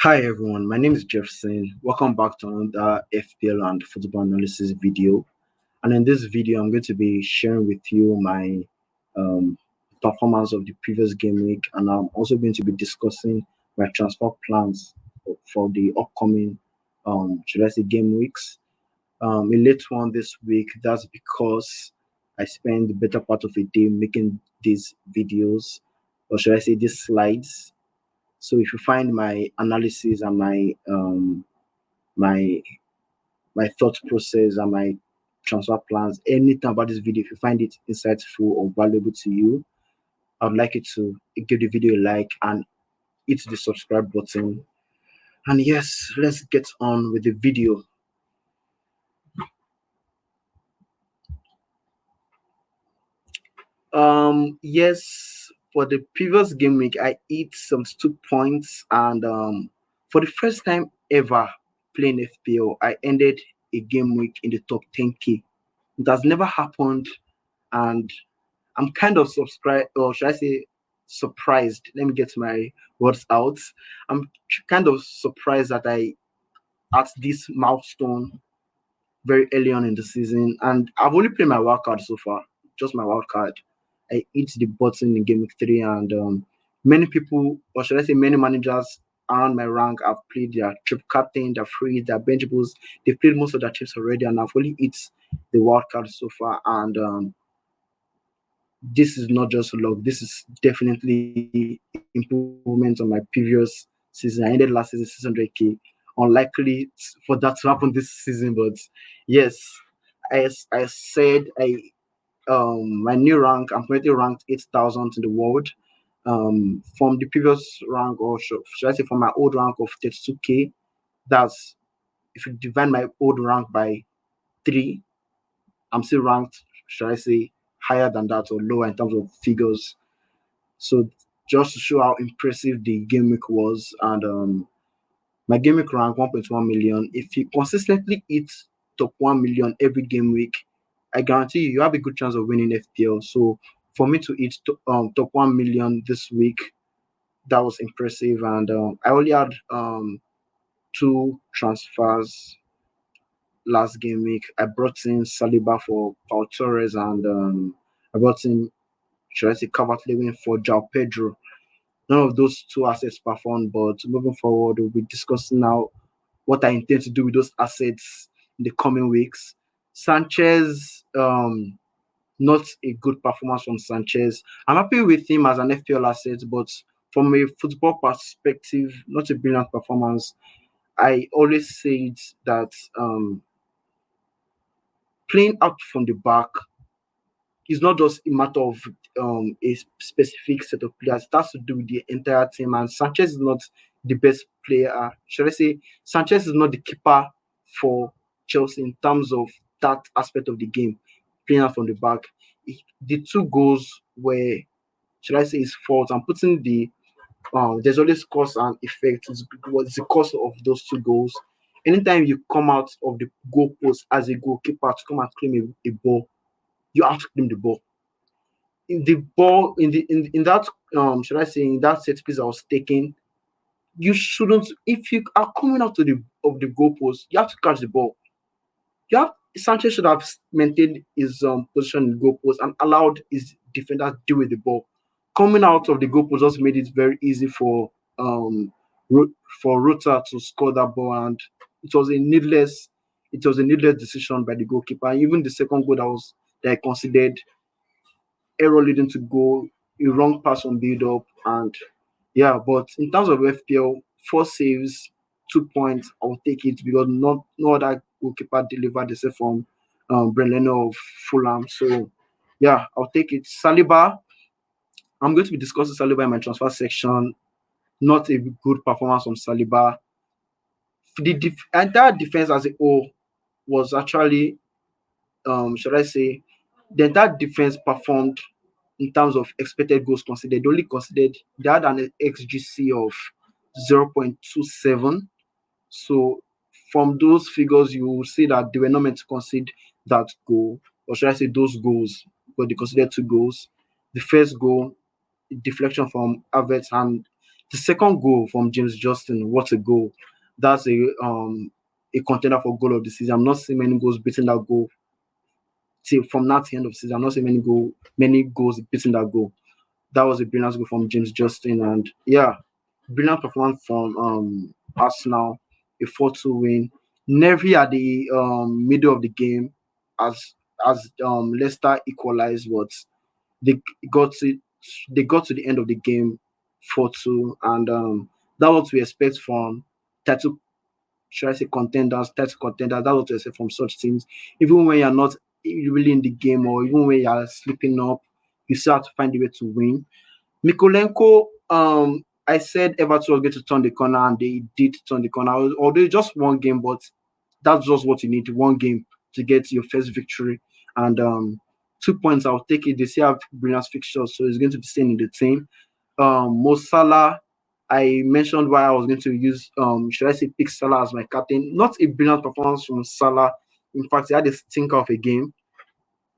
Hi everyone, my name is Jefferson. Welcome back to another FPL and football analysis video. And in this video, I'm going to be sharing with you my um, performance of the previous game week, and I'm also going to be discussing my transfer plans for the upcoming, should I say, game weeks. A late one this week. That's because I spent the better part of a day making these videos, or should I say, these slides. So if you find my analysis and my my thought process and my transfer plans, anything about this video, if you find it insightful or valuable to you, I would like you to give the video a like and hit the subscribe button. And yes, let's get on with the video. Yes, for the previous game week, I hit some 2 points, and for the first time ever playing FPL, I ended a game week in the top 10k. It has never happened, and I'm kind of subscribed, or should I say, surprised. Let me get my words out. I'm kind of surprised that I at this milestone very early on in the season, and I've only played my wild card so far, just my wild card. I hit the button in game week 3, and many people, or should I say, many managers around my rank have played their trip captain, their free, their bench boost. They've played most of their chips already, and I've only hit the wild card so far. And this is not just luck. This is definitely improvement on my previous season. I ended last season 600k. Unlikely for that to happen this season, but yes, I said my new rank. I'm currently ranked 8,000 in the world. From the previous rank, or should I say from my old rank of 32k. That's if you divide my old rank by 3, I'm still ranked, should I say, higher than that or lower in terms of figures. So just to show how impressive the game week was, and my game week rank 1.1 million. If you consistently hit top 1 million every game week, I guarantee you have a good chance of winning FPL. So for me to hit top 1 million this week, that was impressive. And I only had two transfers last game week. I brought in Saliba for Paul Torres, and I brought in, should I say, Calvert-Lewin for João Pedro. None of those two assets performed, but moving forward, we'll be discussing now what I intend to do with those assets in the coming weeks. Sanchez, not a good performance from Sanchez. I'm happy with him as an FPL asset, but from a football perspective, not a brilliant performance. I always said that playing out from the back is not just a matter of a specific set of players. It has to do with the entire team. And Sanchez is not the best player. Should I say Sanchez is not the keeper for Chelsea in terms of that aspect of the game, playing out from the back. The two goals were, should I say, his fault. I'm putting the there's always cause and effect. What's the cause of those two goals? Anytime you come out of the goal post as a goalkeeper to come and claim a ball, you have to claim the ball. In the ball in that should I say in that set piece I was taking, you shouldn't, if you are coming out of the goalpost, you have to catch the ball. You have Sanchez should have maintained his position in the goalpost and allowed his defender to deal with the ball. Coming out of the goalpost just made it very easy um for Ruta to score that ball, and it was a needless decision by the goalkeeper. And even the second goal that I considered, error leading to goal, a wrong pass on build up, and yeah. But in terms of FPL, 4 saves, 2 points, I'll take it because not no other goalkeeper delivered the save from Brent of Fulham. So yeah, I'll take it. Saliba, I'm going to be discussing Saliba in my transfer section. Not a good performance from Saliba. The entire defense as a whole was actually, should I say, the entire defense performed in terms of expected goals considered. They only considered, they had an XGC of 0.27. So from those figures, you will see that they were not meant to concede that goal, or should I say those goals, but they considered two goals. The first goal, deflection from Havertz, and The second goal from James Justin, what a goal! That's a contender for goal of the season. I'm not seeing many goals beating that goal till from now to the end of the season. I'm not seeing many goals beating that goal. That was a brilliant goal from James Justin, and yeah, brilliant performance from Arsenal, a 4-2 win. Nearly at the middle of the game, as Leicester equalized, but they got to they got to the end of the game 4-2, and that's what we expect from title. Should I say contenders, title contenders? That's what we expect from such teams. Even when you're not really in the game, or even when you're slipping up, you still have to find a way to win. Mikolenko, I said Everton was going to turn the corner, and they did turn the corner. Although just one game, but that's just what you need, one game to get your first victory. And 2 points, I'll take it. They still have brilliant fixtures, so he's going to be staying in the team. Mo Salah, I mentioned why I was going to use, should I say, pick Salah as my captain. Not a brilliant performance from Salah. In fact, he had a stinker of a game,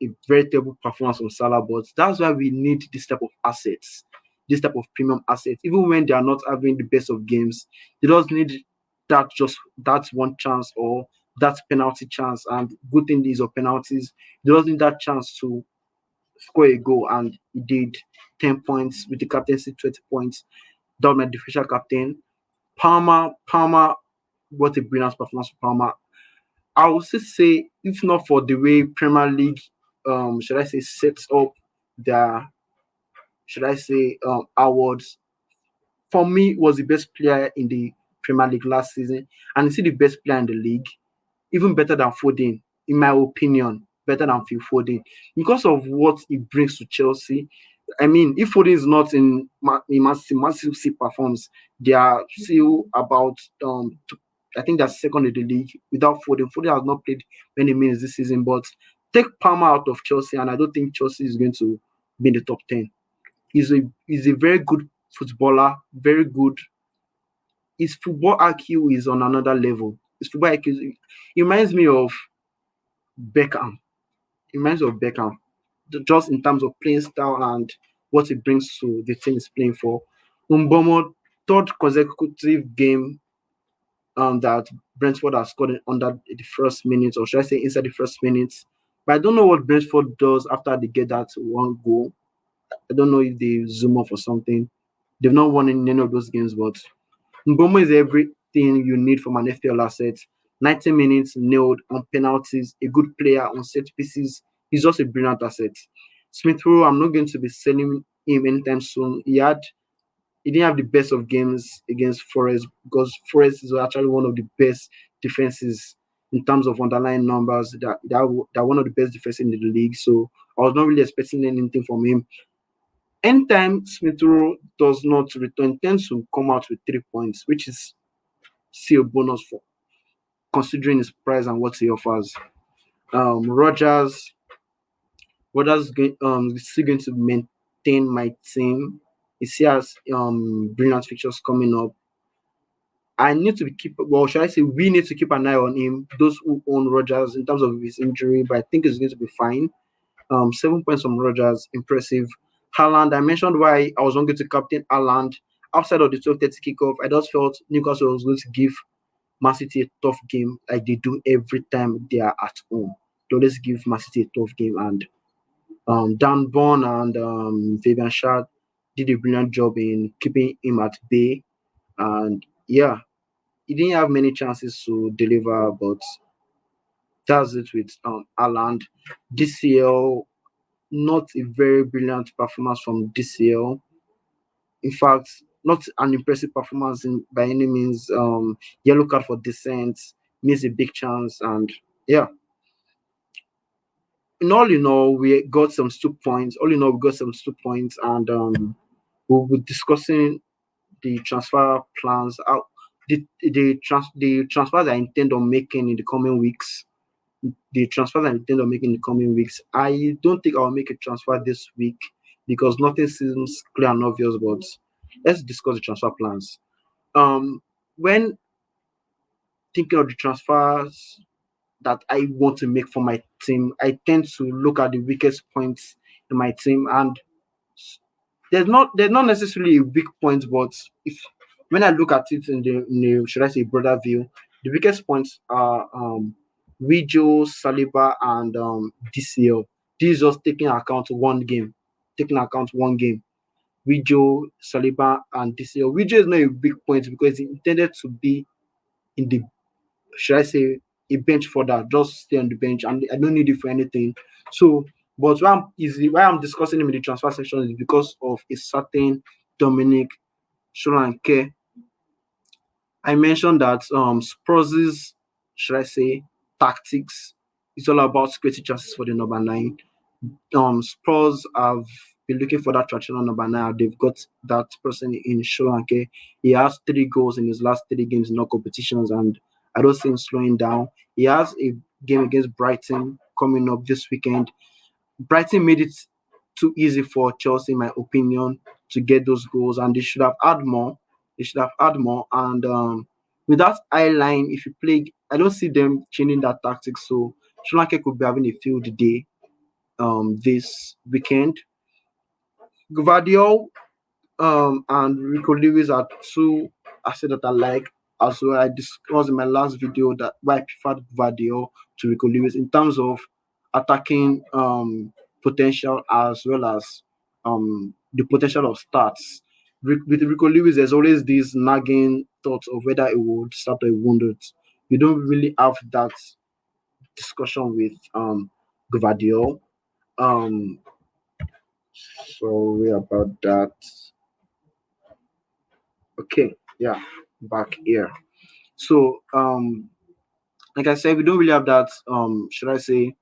a very terrible performance from Salah, but that's why we need this type of assets, this type of premium assets. Even when they are not having the best of games, they just need that one chance or that penalty chance. And good thing is of penalties, they just need that chance to score a goal, and he did. 10 points with the captaincy, 20 points. That was my differential captain. Palmer, what a brilliant performance for Palmer. I would still say, if not for the way Premier League, should I say, sets up their, should I say, awards, for me, was the best player in the Premier League last season, and he's still the best player in the league, even better than Foden, in my opinion, better than Phil Foden, because of what he brings to Chelsea. I mean, if Foden is not in Man City performs, they are still about I think that's second in the league without Foden. Foden has not played many minutes this season, but take Palmer out of Chelsea, and I don't think Chelsea is going to be in the top 10. He's a very good footballer, very good. His football IQ is on another level. His football IQ, it reminds me of Beckham. It reminds me of Beckham, just in terms of playing style and what it brings to the team is playing for. Umbomo, third consecutive game that Brentford has scored under the first minute, or should I say inside the first minutes. But I don't know what Brentford does after they get that one goal. I don't know if they zoom off or something. They've not won in any of those games, but Mbomo is everything you need from an FPL asset. 90 minutes nailed on penalties, a good player on set pieces. He's just a brilliant asset. Smith Rowe, I'm not going to be selling him anytime soon. He didn't have the best of games against Forest, because Forest is actually one of the best defenses in terms of underlying numbers. That one of the best defenses in the league. So I was not really expecting anything from him. Anytime Smith Rowe does not return, tends to come out with 3 points, which is still a bonus for considering his price and what he offers. Um, Rogers, is still going to maintain my team. He still has brilliant fixtures coming up. I need to keep. Well, should I say we need to keep an eye on him? Those who own Rogers in terms of his injury, but I think he's going to be fine. 7 points from Rogers, impressive. Haaland, I mentioned why I was not going to captain Haaland. Outside of the 12:30 kickoff, I just felt Newcastle was going to give Man City a tough game, like they do every time they are at home. They always give Man City a tough game, and Dan Bond and Fabian Schär did a brilliant job in keeping him at bay. And yeah, he didn't have many chances to deliver, but that's it with Haaland. DCL, not a very brilliant performance from DCL. In fact, not an impressive performance by any means. Yellow card for dissent, missed a big chance, and yeah. In all, we got some 2 points. All in all, we got some 2 points, and we'll be discussing the transfer plans. The transfers I intend on making in the coming weeks. The transfers I intend on making in the coming weeks. I don't think I'll make a transfer this week because nothing seems clear and obvious. But let's discuss the transfer plans. When thinking of the transfers that I want to make for my team, I tend to look at the weakest points in my team, and there's not necessarily a weak point, but if when I look at it in the should I say broader view, the weakest points are Rijo, Saliba, and DCL. This is just taking account one game, taking account one game. Rijo, Saliba, and DCL. Rijo is not a big point because it intended to be in the should I say a bench for that, just stay on the bench, and I don't need it for anything. So, but why I'm discussing him in the transfer section is because of a certain Dominic Solanke. I mentioned that Spurs' should I say tactics is all about creating chances for the number nine. Spurs have been looking for that traditional number nine. They've got that person in Sri Lanka. He has 3 goals in his last 3 games in all competitions, and I don't see him slowing down. He has a game against Brighton coming up this weekend. Brighton made it too easy for Chelsea, in my opinion, to get those goals, and they should have had more. They should have had more, and with that eye line, if you play, I don't see them changing that tactic. So Sri Lanka could be having a field day this weekend. Gvardiol and Rico Lewis are two assets that I like. As well, I discussed in my last video that why I preferred Gvardiol to Rico Lewis in terms of attacking potential as well as the potential of starts. With Rico Lewis, there's always this nagging thought of whether it would start or it wouldn't. You don't really have that discussion with Gvardiol. Um, Sorry about that. Okay, yeah, back here. So, like I said, we don't really have that. Should I say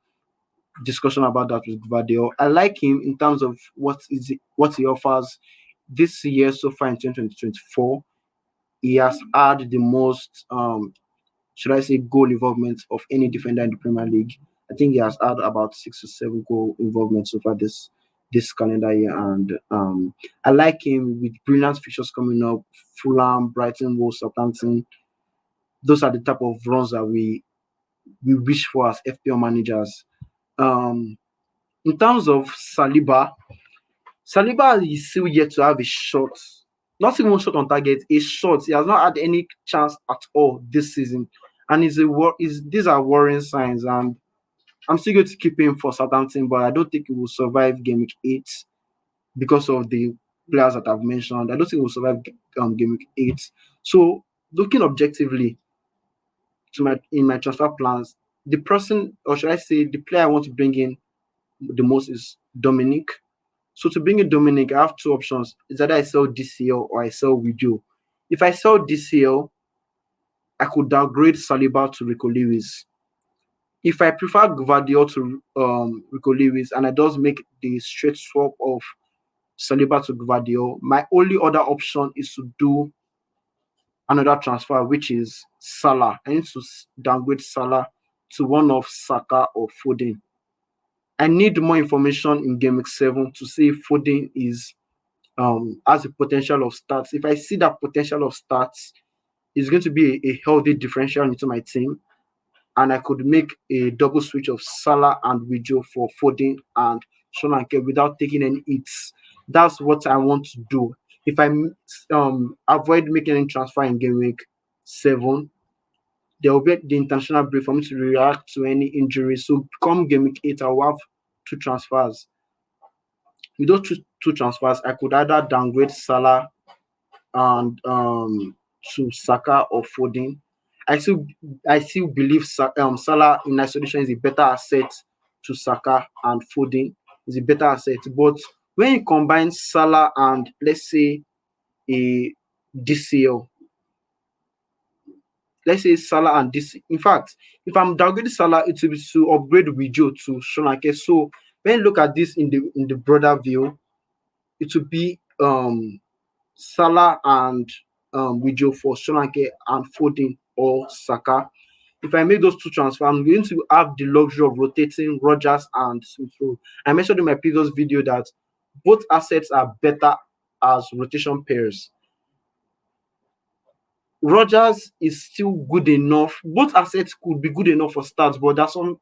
discussion about that with Gvardiol? I like him in terms of what he offers this year so far in 2024. He has had the most should I say goal involvement of any defender in the Premier League. I think he has had about 6 or 7 goal involvement so far this calendar year, and I like him with brilliant fixtures coming up: Fulham, Brighton, Wolves, Southampton. Those are the type of runs that we wish for as FPL managers. Um, in terms of Saliba is still yet to have a shot, not even shot on target, a shot. He has not had any chance at all this season, and these are worrying signs. And I'm still going to keep him for Southampton, but I don't think he will survive Game Week 8 because of the players that I've mentioned. I don't think he will survive Game Week 8. So looking objectively to my transfer plans, the person, or should I say, the player I want to bring in the most is Dominic. So to bring in Dominic, I have two options. It's either I sell DCL or I sell Widio. If I sell DCL, I could downgrade Saliba to Rico Lewis. If I prefer Gvardiol to Rico Lewis and I just make the straight swap of Saliba to Gvardiol, my only other option is to do another transfer, which is Salah. I need to downgrade Salah to one of Saka or Foden. I need more information in Game Week 7 to see if Foden has the potential of stats. If I see that potential of stats, it's going to be a healthy differential into my team, and I could make a double switch of Salah and Wijo for Foden and Solanke without taking any hits. That's what I want to do. If I avoid making any transfer in Game Week 7, there will be the international break for me to react to any injuries. So come Game Week 8, I will have 2 transfers. With those two transfers, I could either downgrade Salah and to Saka or Foden. I still believe Salah in isolation is a better asset to Saka, and Foden is a better asset. But when you combine Salah and let's say a DCL, let's say Salah and this. In fact, if I'm downgrading Salah, it will be to upgrade Wijo to Solanke. So when you look at this in the broader view, it will be Salah and Wijo for Solanke and Foden or Saka. If I make those two transfers, I'm going to have the luxury of rotating Rogers and Smith Rowe. I mentioned in my previous video that both assets are better as rotation pairs. Rogers is still good enough. Both assets could be good enough for starts, but there's some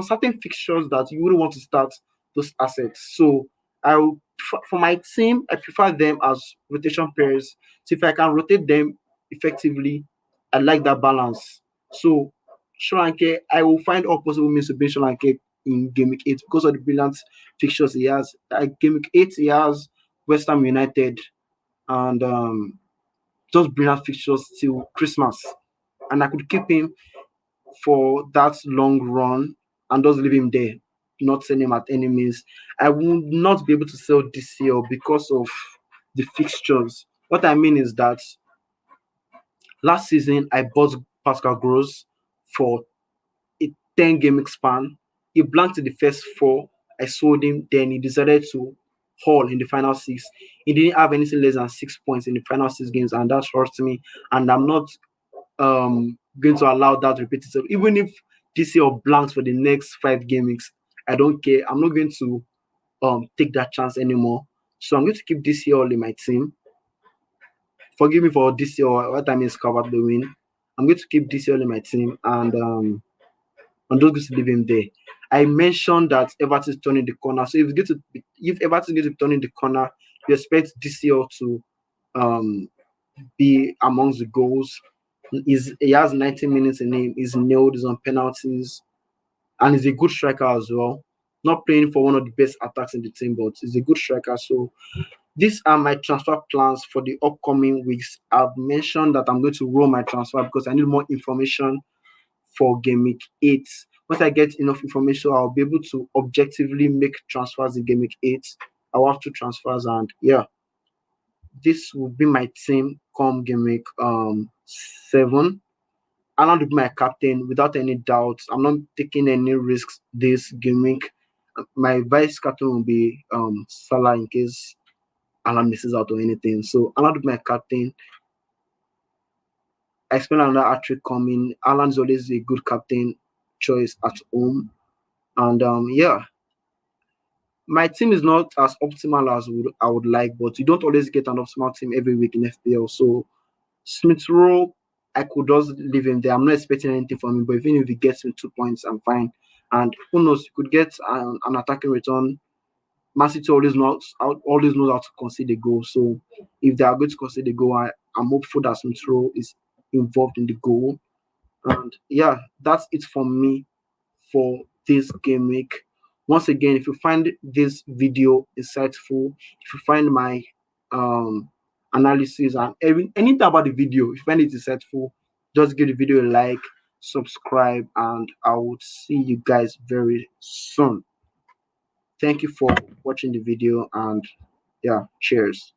certain fixtures that you wouldn't want to start those assets. So I will For my team, I prefer them as rotation pairs. So if I can rotate them effectively, I like that balance. So Solanke, I will find all possible means to bring Solanke in game week 8 because of the brilliant fixtures he has. Game week 8, he has West Ham United and just brilliant fixtures till Christmas. And I could keep him for that long run and just leave him there, not sell him at any means. I will not be able to sell this year because of the fixtures. What I mean is that last season I bought Pascal Gross for a 10 game span. He blanked in the first four. I sold him. Then he decided to haul in the final six. He didn't have anything less than 6 points in the final 6 games, and that hurts me. And I'm not going to allow that to repeat itself. Even if this year blanks for the next 5 game weeks, I don't care. I'm not going to take that chance anymore. So I'm going to keep this year all in my team. Forgive me for this year. What I mean is cover the win. I'm going to keep this year all in my team, and I'm just going to leave him there. I mentioned that Everton is turning the corner. So if Everton is going to turn in the corner, you expect this year to be amongst the goals. He has 90 minutes in him. He's nailed. He's on penalties, and he's a good striker as well. Not playing for one of the best attacks in the team, but he's a good striker. So these are my transfer plans for the upcoming weeks. I've mentioned that I'm going to roll my transfer because I need more information for Game Week 8. Once I get enough information, I'll be able to objectively make transfers in Game Week 8. I'll have 2 transfers, and yeah, this will be my team come Game Week 7. Alan will be my captain without any doubt. I'm not taking any risks this game week. My vice captain will be Salah in case Alan misses out or anything. So Alan will be my captain. I expect another hat-trick coming. Alan's always a good captain choice at home. And yeah, my team is not as optimal as I would like, but you don't always get an optimal team every week in FPL. So Smith Rowe, I could just leave him there. I'm not expecting anything from him, but even if he gets me 2 points, I'm fine. And who knows, you could get an attacking return. Man City always knows how to concede a goal. So if they are going to concede a goal, I'm hopeful that Smith Rowe is involved in the goal. And yeah, that's it for me for this game week. Once again, if you find this video insightful, if you find my analysis and anything about the video, if you find it insightful, just give the video a like, subscribe, and I will see you guys very soon. Thank you for watching the video, and yeah, cheers.